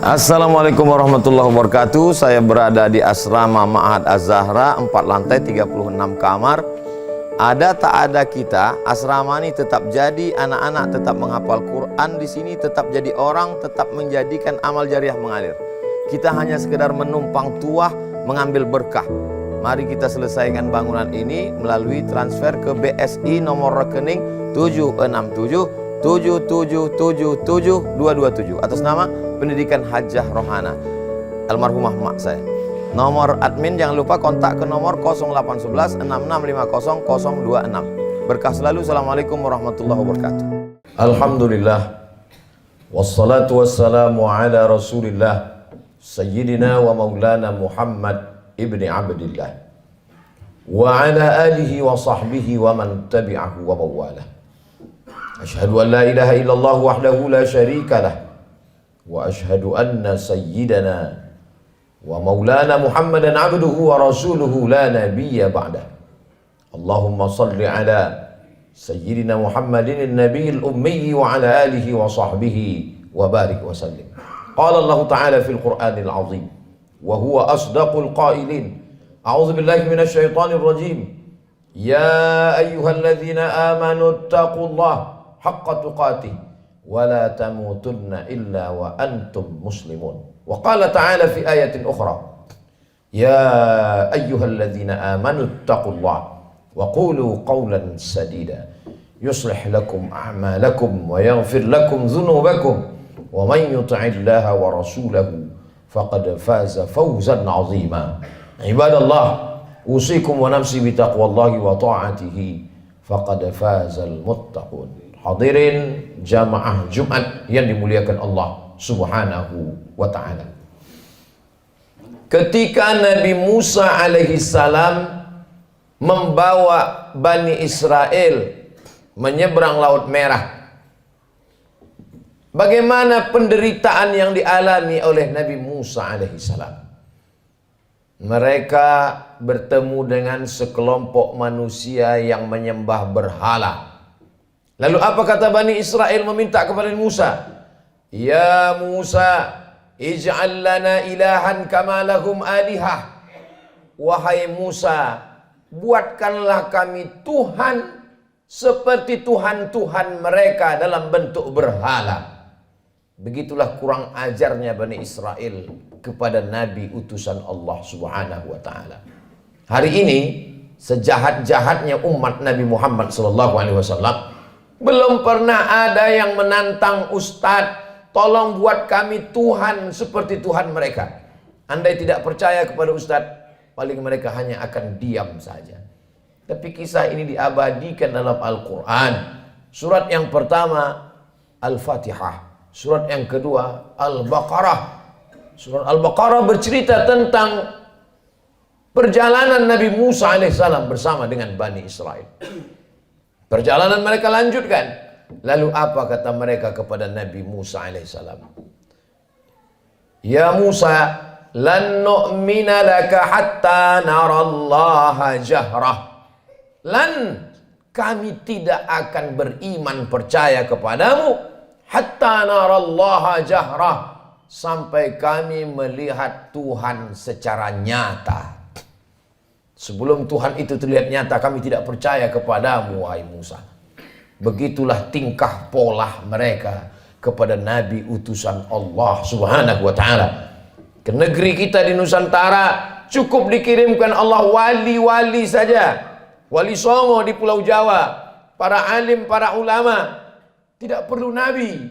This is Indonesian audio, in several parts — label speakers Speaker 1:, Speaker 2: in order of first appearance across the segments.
Speaker 1: Assalamualaikum warahmatullahi wabarakatuh. Saya berada di asrama Ma'had Az-Zahra, 4 lantai 36 kamar. Ada tak ada kita, asrama ini tetap jadi, anak-anak tetap menghafal Quran di sini, tetap jadi orang, tetap menjadikan amal jariah mengalir. Kita hanya sekedar menumpang tuah, mengambil berkah. Mari kita selesaikan bangunan ini melalui transfer ke BSI nomor rekening 76777772227 atas nama Pendidikan Hajah Rohana almarhumah mak saya. Nomor admin jangan lupa kontak ke nomor 0811 6650 026. Berkah selalu. Assalamualaikum warahmatullahi wabarakatuh. Alhamdulillah wassalatu wassalamu ala Rasulillah Sayyidina wa maulana Muhammad ibni Abdillah wa ala alihi wa sahbihi wa man tabi'ahu wa mawalah. Asyhadu an la ilaha illallah wahdahu la syarika lah wa ashhadu anna sayyidana wa maulana Muhammadan abduhu wa rasuluhu la nabiyya ba'dah. Allahumma salli ala sayyidina Muhammadin an-nabiyil ummi wa ala alihi wa sahbihi wa barik wa sallim. Qala Allah ta'ala fil Qur'anil azim wa huwa asdaqul qailin. A'udzu billahi minasy syaithanir rajim. Ya ayyuhalladzina amanu taqullaha haqqa tuqatih ولا تموتن إلا وأنتم مسلمون. وقال تعالى في آية أخرى يا أيها الذين آمنوا اتقوا الله وقولوا قولا سديدا يصلح لكم أعمالكم ويغفر لكم ذنوبكم ومن يطع الله ورسوله فقد فاز فوزا عظيما. عباد الله أوصيكم ونفسي بتقوى الله وطاعته فقد فاز المتقون. Hadirin jamaah Jumat yang dimuliakan Allah Subhanahu wa ta'ala. Ketika Nabi Musa alaihi salam membawa Bani Israel menyeberang Laut Merah, bagaimana penderitaan yang dialami oleh Nabi Musa alaihi salam? Mereka bertemu dengan sekelompok manusia yang menyembah berhala. Lalu apa kata Bani Israel meminta kepada Musa? Ya Musa, ij'al lana ilahan kama lahum alihah. Wahai Musa, buatkanlah kami Tuhan seperti Tuhan-Tuhan mereka dalam bentuk berhala. Begitulah kurang ajarnya Bani Israel kepada Nabi utusan Allah Subhanahu wa ta'ala. Hari ini sejahat-jahatnya umat Nabi Muhammad SAW, belum pernah ada yang menantang Ustadz, tolong buat kami Tuhan seperti Tuhan mereka. Andai tidak percaya kepada Ustadz, paling mereka hanya akan diam saja. Tapi kisah ini diabadikan dalam Al-Quran. Surat yang pertama Al-Fatihah, surat yang kedua Al-Baqarah. Surat Al-Baqarah bercerita tentang perjalanan Nabi Musa alaihissalam bersama dengan Bani Israel. Perjalanan mereka lanjutkan. Lalu apa kata mereka kepada Nabi Musa alaihissalam? Ya Musa, lan nu'mina laka hatta narallaha jahrah. Lan, kami tidak akan beriman percaya kepadamu hatta narallaha jahrah, sampai kami melihat Tuhan secara nyata. Sebelum Tuhan itu terlihat nyata, kami tidak percaya kepadamu, wahai Musa. Begitulah tingkah pola mereka kepada Nabi utusan Allah Subhanahu wa ta'ala. Ke negeri kita di Nusantara cukup dikirimkan Allah wali-wali saja. Wali Songo di Pulau Jawa, para alim, para ulama. Tidak perlu Nabi.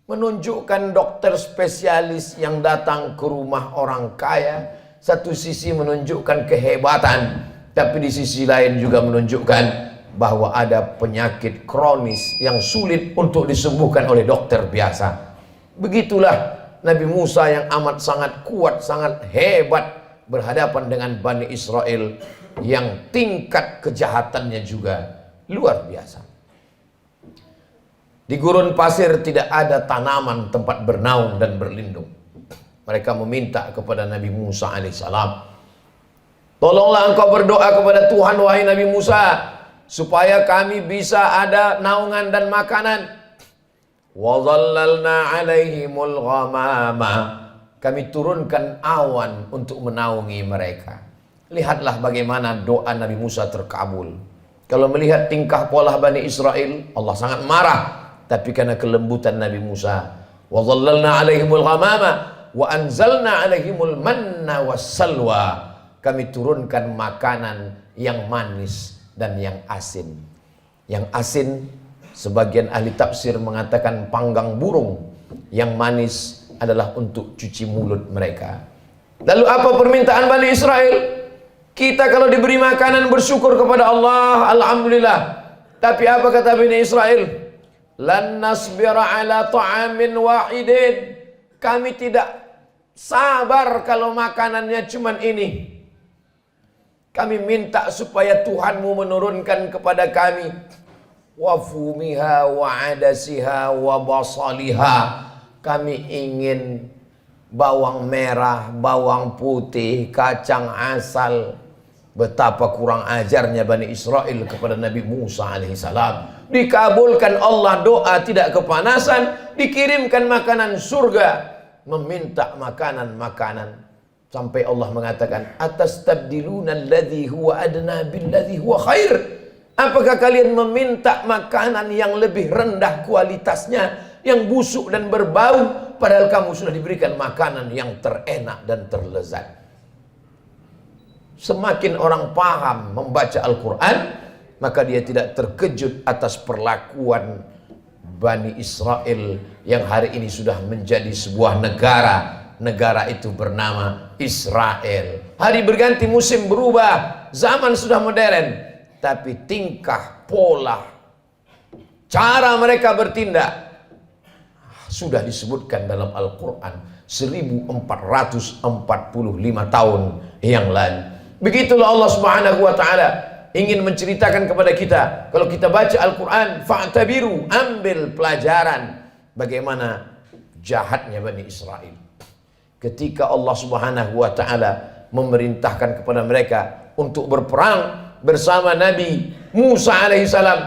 Speaker 1: Menunjukkan dokter spesialis yang datang ke rumah orang kaya. Satu sisi menunjukkan kehebatan, tapi di sisi lain juga menunjukkan bahwa ada penyakit kronis yang sulit untuk disembuhkan oleh dokter biasa. Begitulah Nabi Musa yang amat sangat kuat, sangat hebat berhadapan dengan Bani Israel yang tingkat kejahatannya juga luar biasa. Di gurun pasir tidak ada tanaman tempat bernaung dan berlindung. Mereka meminta kepada Nabi Musa alaihissalam, tolonglah engkau berdoa kepada Tuhan wahai Nabi Musa, supaya kami bisa ada naungan dan makanan. Wa dhallalna 'alaihimul ghamama. Kami turunkan awan untuk menaungi mereka. Lihatlah bagaimana doa Nabi Musa terkabul. Kalau melihat tingkah pola Bani Israel, Allah sangat marah. Tapi karena kelembutan Nabi Musa, wa dhallalna 'alaihimul ghamama wa anzalna 'alaihimul manna wassalwa. Kami turunkan makanan yang manis dan yang asin. Yang asin, sebagian ahli tafsir mengatakan panggang burung. Yang manis adalah untuk cuci mulut mereka. Lalu apa permintaan Bani Israel? Kita kalau diberi makanan bersyukur kepada Allah, alhamdulillah. Tapi apa kata Bani Israel? Lan nasbira ala ta'amin wahidin. Kami tidak sabar kalau makanannya cuman ini. Kami minta supaya Tuhanmu menurunkan kepada kami wa fumiha wa adasiha wa basaliha. Kami ingin bawang merah, bawang putih, kacang asal. Betapa kurang ajarnya Bani Israel kepada Nabi Musa alaihissalam. Dikabulkan Allah doa, tidak kepanasan, dikirimkan makanan surga, meminta makanan-makanan. Sampai Allah mengatakan, atastabdiluna alladhi huwa adna billadhi huwa khair. Apakah kalian meminta makanan yang lebih rendah kualitasnya, yang busuk dan berbau, padahal kamu sudah diberikan makanan yang terenak dan terlezat. Semakin orang paham membaca Al-Quran, maka dia tidak terkejut atas perlakuan Bani Israel yang hari ini sudah menjadi sebuah negara. Negara itu bernama Israel. Hari berganti, musim berubah, zaman sudah modern, tapi tingkah, pola, cara mereka bertindak sudah disebutkan dalam Al-Quran 1445 tahun yang lalu. Begitulah Allah Subhanahu wa ta'ala ingin menceritakan kepada kita. Kalau kita baca Al-Quran, fa'tabiru, ambil pelajaran bagaimana jahatnya Bani Israel. Ketika Allah Subhanahu wa ta'ala memerintahkan kepada mereka untuk berperang bersama Nabi Musa alaihissalam,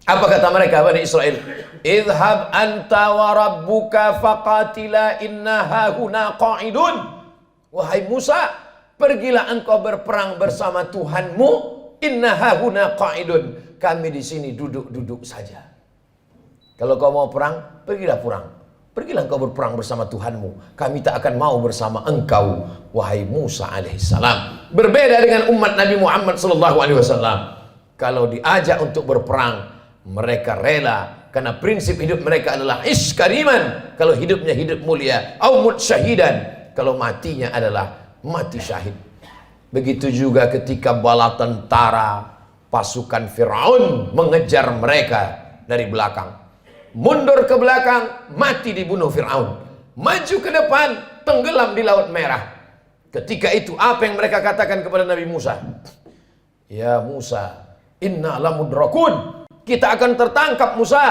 Speaker 1: apa kata mereka Bani Israel? Idhab anta wa rabbuka faqatila inna hahuna qa'idun. Wahai Musa, pergilah engkau berperang bersama Tuhanmu. Inna hahuna qa'idun. Kami di sini duduk-duduk saja. Kalau kau mau perang, pergilah perang. Pergilah engkau berperang bersama Tuhanmu. Kami tak akan mau bersama engkau, wahai Musa alaihissalam. Berbeda dengan umat Nabi Muhammad sallallahu alaihi wasallam. Kalau diajak untuk berperang, mereka rela, karena prinsip hidup mereka adalah ish kariman. Kalau hidupnya hidup mulia, au mut syahidan. Kalau matinya adalah mati syahid. Begitu juga ketika bala tentara pasukan Firaun mengejar mereka dari belakang. Mundur ke belakang, mati dibunuh Fir'aun. Maju ke depan, tenggelam di Laut Merah. Ketika itu apa yang mereka katakan kepada Nabi Musa? Ya Musa, inna lamudrakun. Kita akan tertangkap Musa.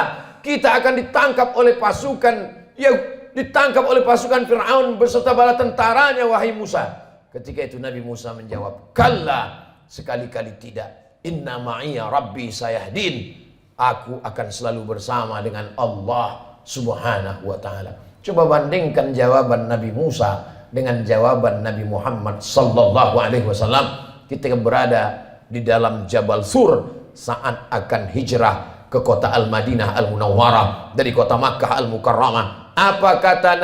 Speaker 1: Kita akan ditangkap oleh pasukan, ya ditangkap oleh pasukan Fir'aun beserta bala tentaranya, wahai Musa. Ketika itu Nabi Musa menjawab, kalla, sekali-kali tidak. Inna ma'iya rabbi sayahdin. Aku akan selalu bersama dengan Allah Subhanahu wa ta'ala. Coba bandingkan jawaban Nabi Musa dengan jawaban Nabi Muhammad sallallahu alaihi wasallam ketika berada di dalam Jabal Sur saat akan hijrah ke kota Al-Madinah Al-Munawwarah dari kota Makkah Al-Mukarramah. Apa kata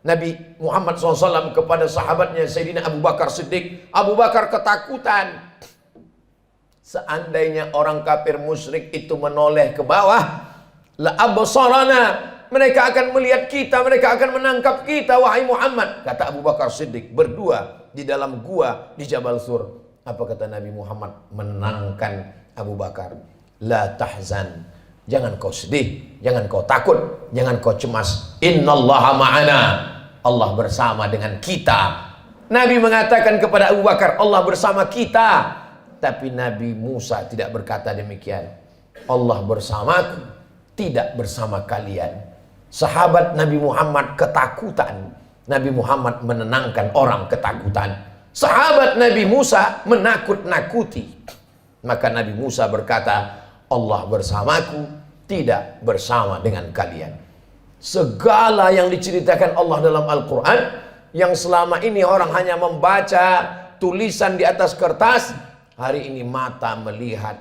Speaker 1: Nabi Muhammad SAW kepada sahabatnya Sayyidina Abu Bakar Siddiq? Abu Bakar ketakutan. Seandainya orang kafir musyrik itu menoleh ke bawah, la absarana, mereka akan melihat kita, mereka akan menangkap kita, wahai Muhammad. Kata Abu Bakar Siddiq, berdua di dalam gua di Jabal Sur. Apa kata Nabi Muhammad menenangkan Abu Bakar? La tahzan, jangan kau sedih, jangan kau takut, jangan kau cemas. Innallaha ma'ana, Allah bersama dengan kita. Nabi mengatakan kepada Abu Bakar, Allah bersama kita. Tapi Nabi Musa tidak berkata demikian. Allah bersamaku, tidak bersama kalian. Sahabat Nabi Muhammad ketakutan. Nabi Muhammad menenangkan orang ketakutan. Sahabat Nabi Musa menakut-nakuti. Maka Nabi Musa berkata, Allah bersamaku,
Speaker 2: tidak bersama dengan kalian. Segala yang diceritakan Allah dalam Al-Quran, yang selama ini orang hanya membaca tulisan di atas kertas, hari ini mata melihat,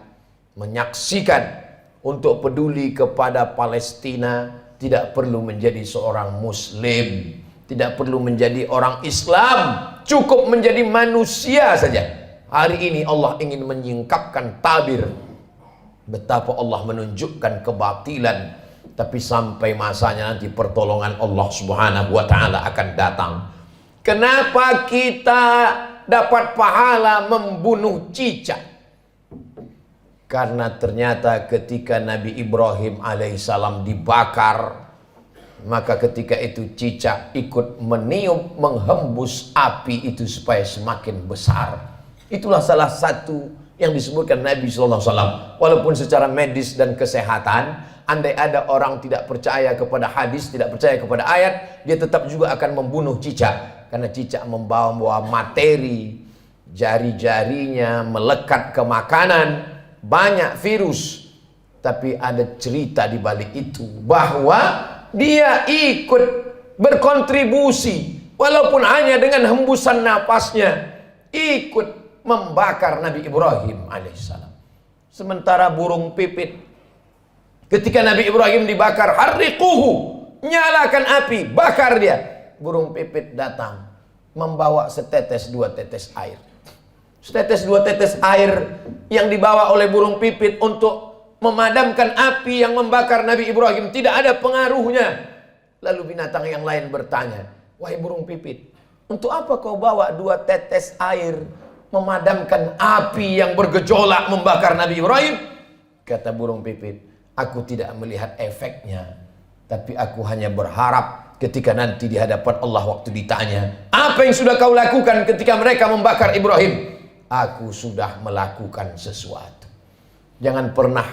Speaker 2: menyaksikan. Untuk peduli kepada Palestina tidak perlu menjadi seorang Muslim, tidak perlu menjadi orang Islam, cukup menjadi manusia saja. Hari ini Allah ingin menyingkapkan tabir betapa Allah menunjukkan kebatilan, tapi sampai masanya nanti pertolongan Allah Subhanahu wa taala akan datang. Kenapa kita dapat pahala membunuh cicak? Karena ternyata ketika Nabi Ibrahim alaihissalam dibakar, maka ketika itu cicak ikut meniup, menghembus api itu supaya semakin besar. Itulah salah satu yang disebutkan Nabi SAW. Walaupun secara medis dan kesehatan, andai ada orang tidak percaya kepada hadis, tidak percaya kepada ayat, dia tetap juga akan membunuh cicak. Karena cicak membawa materi, jari-jarinya melekat ke makanan, banyak virus. Tapi ada cerita di balik itu, bahwa dia ikut berkontribusi, walaupun hanya dengan hembusan napasnya, ikut membakar Nabi Ibrahim alaihissalam. Sementara burung pipit, ketika Nabi Ibrahim dibakar, harriquhu, nyalakan api, bakar dia. Burung pipit datang, membawa setetes dua tetes air. Setetes dua tetes air yang dibawa oleh burung pipit untuk memadamkan api yang membakar Nabi Ibrahim tidak ada pengaruhnya. Lalu binatang yang lain bertanya, wahai burung pipit, untuk apa kau bawa dua tetes air memadamkan api yang bergejolak membakar Nabi Ibrahim? Kata burung pipit, aku tidak melihat efeknya, tapi aku hanya berharap ketika nanti di hadapan Allah waktu ditanya, apa yang sudah kau lakukan ketika mereka membakar Ibrahim? Aku sudah melakukan sesuatu. Jangan pernah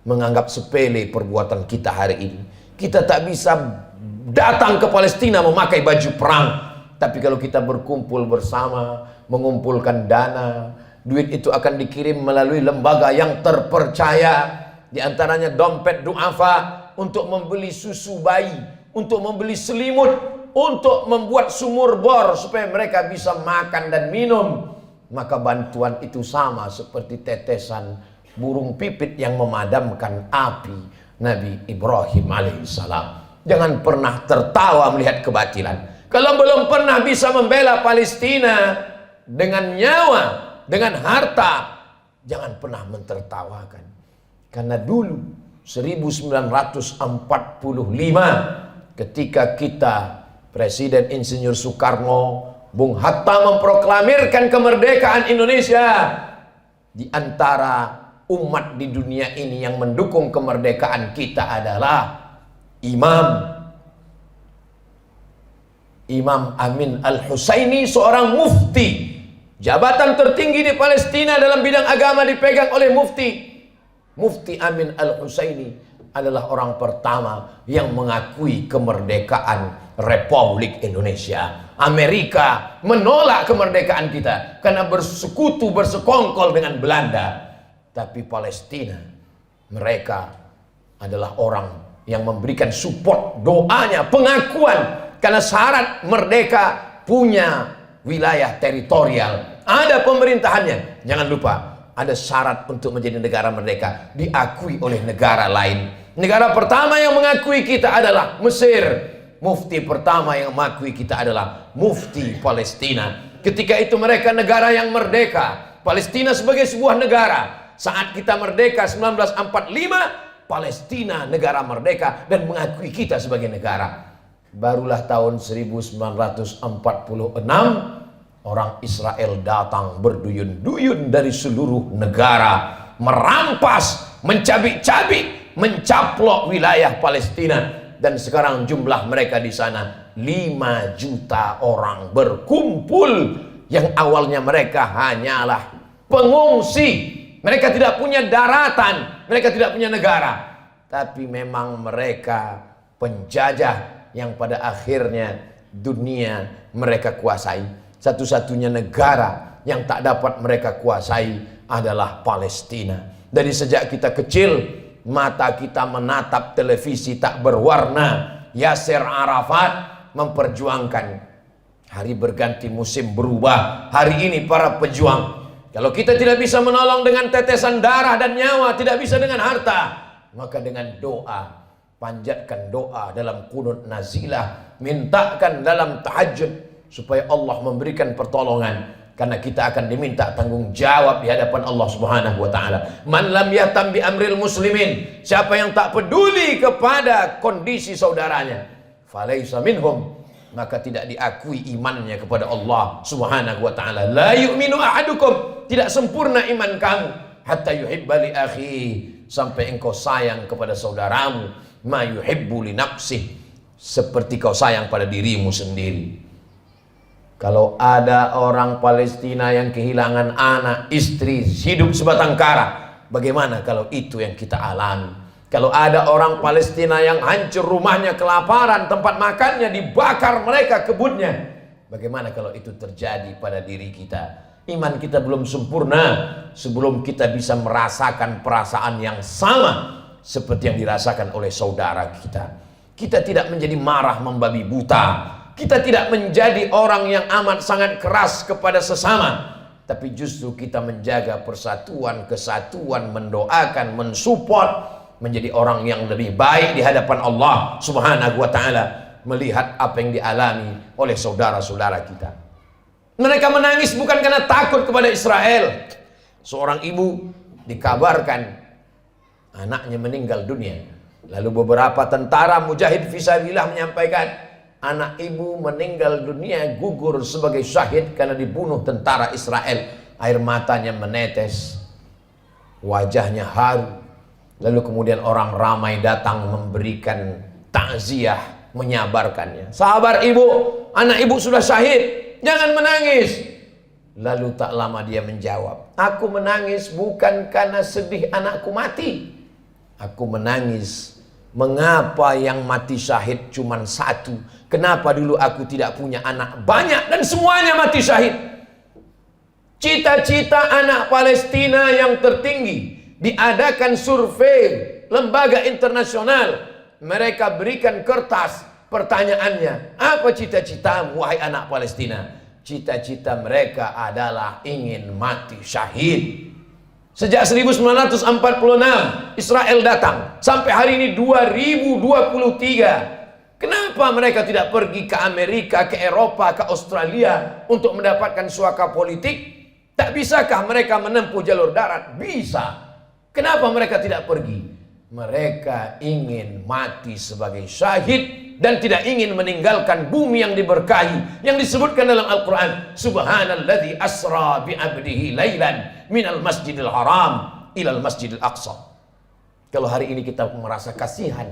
Speaker 2: menganggap sepele perbuatan kita hari ini. Kita tak bisa datang ke Palestina memakai baju perang, tapi kalau kita berkumpul bersama, mengumpulkan dana, duit itu akan dikirim melalui lembaga yang terpercaya. Di antaranya dompet duafa, untuk membeli susu bayi, untuk membeli selimut, untuk membuat sumur bor supaya mereka bisa makan dan minum. Maka bantuan itu sama seperti tetesan burung pipit yang memadamkan api Nabi Ibrahim alaihissalam. Jangan pernah tertawa melihat kebatilan. Kalau belum pernah bisa membela Palestina dengan nyawa, dengan harta, jangan pernah mentertawakan. Karena dulu 1945 ketika kita Presiden Insinyur Soekarno, Bung Hatta memproklamirkan kemerdekaan Indonesia, di antara umat di dunia ini yang mendukung kemerdekaan kita adalah Imam Amin Al-Husaini, seorang mufti. Jabatan tertinggi di Palestina dalam bidang agama dipegang oleh mufti. Mufti Amin Al-Husaini adalah orang pertama yang mengakui kemerdekaan Republik Indonesia. Amerika menolak kemerdekaan kita karena bersekutu, bersekongkol dengan Belanda. Tapi Palestina, mereka adalah orang yang memberikan support, doanya, pengakuan. Karena syarat merdeka punya wilayah teritorial, ada pemerintahannya. Jangan lupa, ada syarat untuk menjadi negara merdeka, diakui oleh negara lain. Negara pertama yang mengakui kita adalah Mesir. Mufti pertama yang mengakui kita adalah Mufti Palestina. Ketika itu mereka negara yang merdeka, Palestina sebagai sebuah negara. Saat kita merdeka 1945, Palestina negara merdeka dan mengakui kita sebagai negara. Barulah tahun 1946 orang Israel datang berduyun-duyun dari seluruh negara, merampas, mencabik-cabik, mencaplok wilayah Palestina. Dan sekarang jumlah mereka di sana 5 juta orang berkumpul. Yang awalnya mereka hanyalah pengungsi, mereka tidak punya daratan, mereka tidak punya negara, tapi memang mereka penjajah yang pada akhirnya dunia mereka kuasai. Satu-satunya negara yang tak dapat mereka kuasai adalah Palestina. Dari sejak kita kecil, mata kita menatap televisi tak berwarna. Yasser Arafat memperjuangkan. Hari berganti musim berubah. Hari ini para pejuang, kalau kita tidak bisa menolong dengan tetesan darah dan nyawa, tidak bisa dengan harta, maka dengan doa. Panjatkan doa dalam qunut nazilah, mintakan dalam tahajud supaya Allah memberikan pertolongan. Karena kita akan diminta tanggung jawab di hadapan Allah Subhanahu wa taala. Man lam yatam bi amril muslimin, siapa yang tak peduli kepada kondisi saudaranya, falaisa minhum, maka tidak diakui imannya kepada Allah Subhanahu wa taala. La yu'minu ahadukum, tidak sempurna iman kamu, hatta yuhibba li akhi, sampai engkau sayang kepada saudaramu, ma yuhibbu li nafsih, seperti kau sayang pada dirimu sendiri. Kalau ada orang Palestina yang kehilangan anak, istri, hidup sebatang kara, bagaimana kalau itu yang kita alami? Kalau ada orang Palestina yang hancur rumahnya kelaparan, tempat makannya dibakar mereka kebunnya, bagaimana kalau itu terjadi pada diri kita? Iman kita belum sempurna sebelum kita bisa merasakan perasaan yang sama seperti yang dirasakan oleh saudara kita. Kita tidak menjadi marah membabi buta. Kita tidak menjadi orang yang amat sangat keras kepada sesama, tapi justru kita menjaga persatuan, kesatuan, mendoakan, mensupport, menjadi orang yang lebih baik di hadapan Allah Subhanahu wa taala, melihat apa yang dialami oleh saudara-saudara kita. Mereka menangis bukan karena takut kepada Israel. Seorang ibu dikabarkan anaknya meninggal dunia. Lalu beberapa tentara mujahid fisabilillah menyampaikan, anak ibu meninggal dunia, gugur sebagai syahid karena dibunuh tentara Israel. Air matanya menetes, wajahnya haru. Lalu kemudian orang ramai datang memberikan takziah, menyabarkannya. Sabar ibu, anak ibu sudah syahid, jangan menangis. Lalu tak lama dia menjawab, aku menangis bukan karena sedih anakku mati. Aku menangis, mengapa yang mati syahid cuma satu? Kenapa dulu aku tidak punya anak banyak dan semuanya mati syahid? Cita-cita anak Palestina yang tertinggi, diadakan survei lembaga internasional. Mereka berikan kertas, pertanyaannya, apa cita-citamu wahai anak Palestina? Cita-cita mereka adalah ingin mati syahid. Sejak 1946 Israel datang sampai hari ini 2023. Kenapa mereka tidak pergi ke Amerika, ke Eropa, ke Australia untuk mendapatkan suaka politik? Tak bisakah mereka menempuh jalur darat? Bisa. Kenapa mereka tidak pergi? Mereka ingin mati sebagai syahid dan tidak ingin meninggalkan bumi yang diberkahi, yang disebutkan dalam Al-Quran, Subhanalladzi asra bi'abdihi laylan minal masjidil haram ilal masjidil aqsa. Kalau hari ini kita merasa kasihan,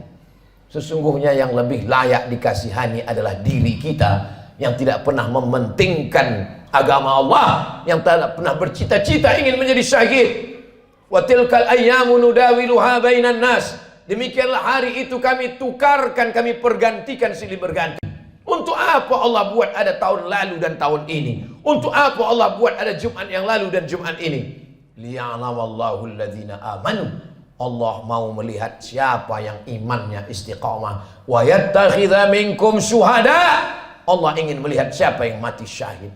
Speaker 2: sesungguhnya yang lebih layak dikasihani adalah diri kita yang tidak pernah mementingkan agama Allah, yang tidak pernah bercita-cita ingin menjadi syahid. Wa tilkal ayyamu nudawiluha bainan nas. Demikianlah hari itu kami tukarkan, kami pergantikan silih berganti. Untuk apa Allah buat ada tahun lalu dan tahun ini? Untuk apa Allah buat ada Jumat yang lalu dan Jumat ini? Liya'lamallahu alladhina amanu. Allah mau melihat siapa yang imannya istiqamah. Wa yattakhidha minkum syuhada. Allah ingin melihat siapa yang mati syahid.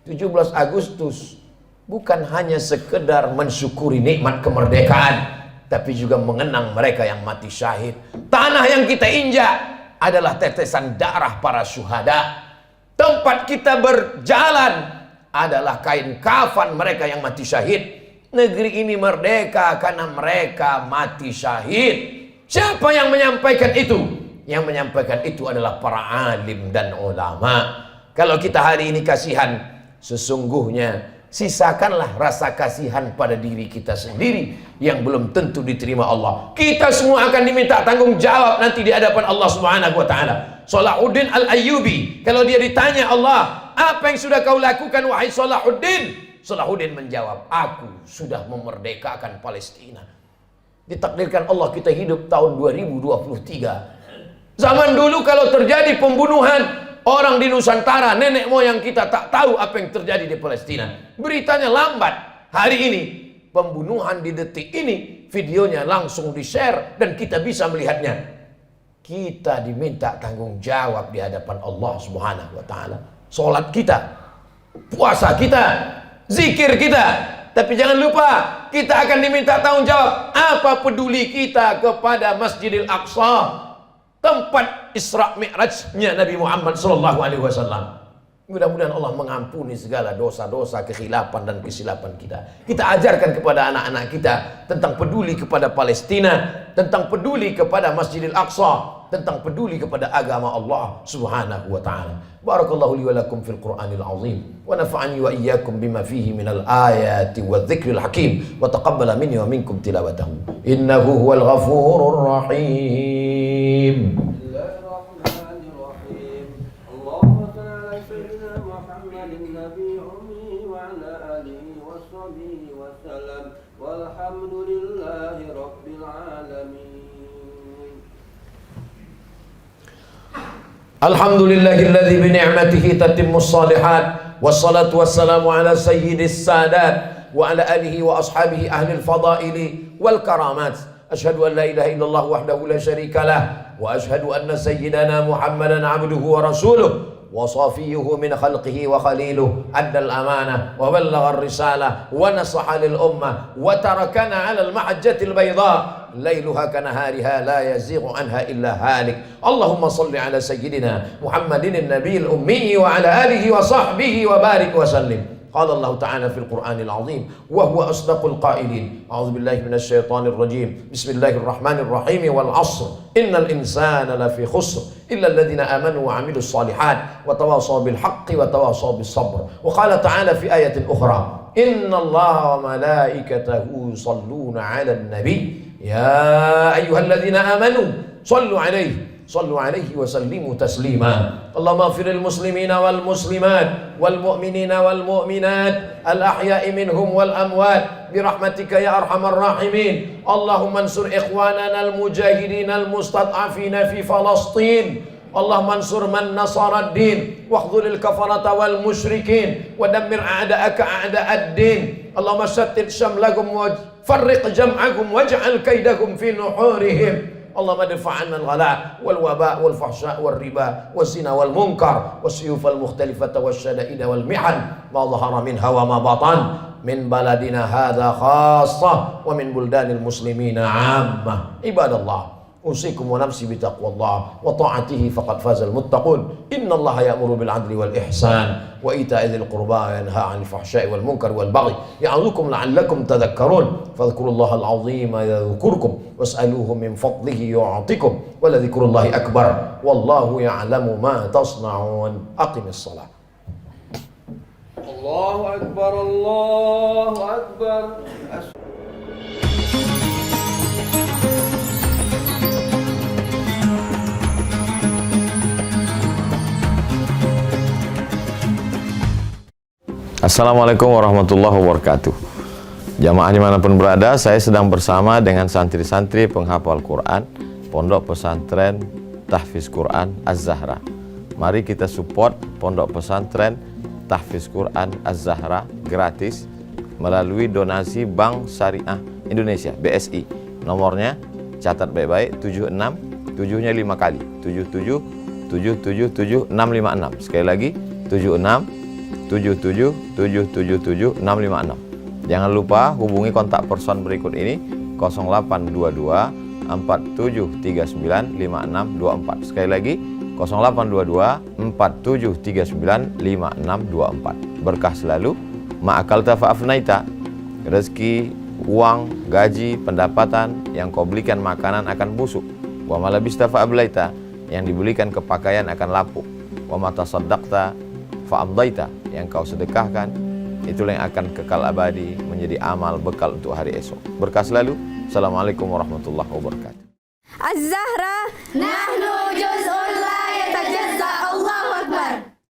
Speaker 2: 17 Agustus bukan hanya sekedar mensyukuri nikmat kemerdekaan, tapi juga mengenang mereka yang mati syahid. Tanah yang kita injak adalah tetesan darah para syuhada. Tempat kita berjalan adalah kain kafan mereka yang mati syahid. Negeri ini merdeka karena mereka mati syahid. Siapa yang menyampaikan itu? Yang menyampaikan itu adalah para alim dan ulama. Kalau kita hari ini kasihan, sesungguhnya sisakanlah rasa kasihan pada diri kita sendiri yang belum tentu diterima Allah. Kita semua akan diminta tanggung jawab nanti di hadapan Allah Subhanahu wa taala. Salahuddin Al-Ayyubi, kalau dia ditanya Allah, apa yang sudah kau lakukan wahai Salahuddin? Salahuddin menjawab, aku sudah memerdekakan Palestina. Ditakdirkan Allah kita hidup tahun 2023. Zaman dulu kalau terjadi pembunuhan orang di Nusantara, nenek moyang kita tak tahu apa yang terjadi di Palestina. Beritanya lambat. Hari ini pembunuhan di detik ini, videonya langsung di-share dan kita bisa melihatnya. Kita diminta tanggung jawab di hadapan Allah Subhanahu wa taala. Salat kita, puasa kita, zikir kita. Tapi jangan lupa, kita akan diminta tanggung jawab. Apa peduli kita kepada Masjidil Aqsa, tempat Isra Mi'rajnya Nabi Muhammad SAW. Mudah-mudahan Allah mengampuni segala dosa-dosa, kekhilafan dan kesilapan kita. Kita ajarkan kepada anak-anak kita tentang peduli kepada Palestina, tentang peduli kepada Masjidil Aqsa, tentang peduli kepada agama Allah Subhanahu wa taala. Barakallahu li wa lakum fil Qur'anil azim wa nafa'ani wa iyyakum bima fihi minal ayati wadh-dhikril hakim wa taqabbala minni wa minkum tilawatahu innahu huwal ghafurur rahim.
Speaker 3: Walhamdulillahi rabbil alamin.
Speaker 2: Alhamdulillahilladzi bi ni'matihi tatimmus shalihat wassalatu wassalamu ala sayyidis sadat wa ala alihi wa ashabihi ahlil fadaili wal karamat. Asyhadu an la ilaha illallah wahdahu la syarika lah wa asyhadu anna sayyidana Muhammadan abduhu wa rasuluh وصافيه من خلقه وخليله أدى الأمانة وبلغ الرسالة ونصح للأمة وتركنا على المحجة البيضاء ليلها كنهارها لا يزيغ عنها إلا هالك. اللهم صل على سيدنا محمد النبي الأمي وعلى آله وصحبه وبارك وسلم. قال الله تعالى في القرآن العظيم وهو أصدق القائلين أعوذ بالله من الشيطان الرجيم بسم الله الرحمن الرحيم والعصر إن الإنسان لفي خسر إلا الذين آمنوا وعملوا الصالحات وتواصوا بالحق وتواصوا بالصبر. وقال تعالى في آية أخرى إن الله وملائكته يصلون على النبي يا أيها الذين آمنوا صلوا عليه وسلموا تسليما. اللهم اغفر للمسلمين والمسلمات والمؤمنين والمؤمنات الأحياء منهم والأموات برحمتك يا أرحم الراحمين. اللهم انصر إخواننا المجاهدين المستضعفين في فلسطين. اللهم انصر من نصر الدين واخذل الكفرة والمشركين ودمر أعداءك أعداء الدين. اللهم شتت شملهم وفرق جمعهم واجعل كيدهم في نحورهم. اللهم ادفع عنا الغلاء والوباء والفحشاء والربا والزنا والمنكر والسيوف المختلفة والشدائد والمحن ما ظهر منها وما بطن من بلدنا هذا خاصة ومن بلدان المسلمين عامة. عباد الله أوصيكم ونفسي بتقوى الله وطاعته فقد فاز المتقون. إن الله يأمر بالعدل والإحسان وإيتاء ذي القربى وينهى عن الفحشاء والمنكر والبغي يعظكم لعلكم تذكرون. فاذكروا الله العظيم يذكركم واسألوه من فضله يعطكم ولذكر الله أكبر والله يعلم ما تصنعون. أقم الصلاة.
Speaker 3: الله أكبر الله أكبر.
Speaker 1: Assalamualaikum warahmatullahi wabarakatuh. Jamaah dimanapun berada, saya sedang bersama dengan santri-santri penghafal Quran Pondok Pesantren Tahfiz Quran Az-Zahra. Mari kita support Pondok Pesantren Tahfiz Quran Az-Zahra gratis melalui donasi Bank Syariah Indonesia (BSI). Nomornya catat baik-baik, 76 7-nya 5 kali 77 777 656. Sekali lagi 76 77 656. Jangan lupa hubungi kontak person berikut ini 0822 4739 5624. Sekali lagi 0822 4739 5624. Berkah selalu, ma'akalta fa'afnaita. Rezeki, uang, gaji, pendapatan yang kau belikan makanan akan busuk. Wa malabista fa'ablaita, yang dibelikan kepakaian akan lapuk. Wa matasaddaqta fa'amdaita, yang kau sedekahkan itulah yang akan kekal abadi menjadi amal bekal untuk hari esok. Berkah selalu. Assalamualaikum warahmatullahi wabarakatuh.
Speaker 4: Az-Zahra
Speaker 5: nahnu juz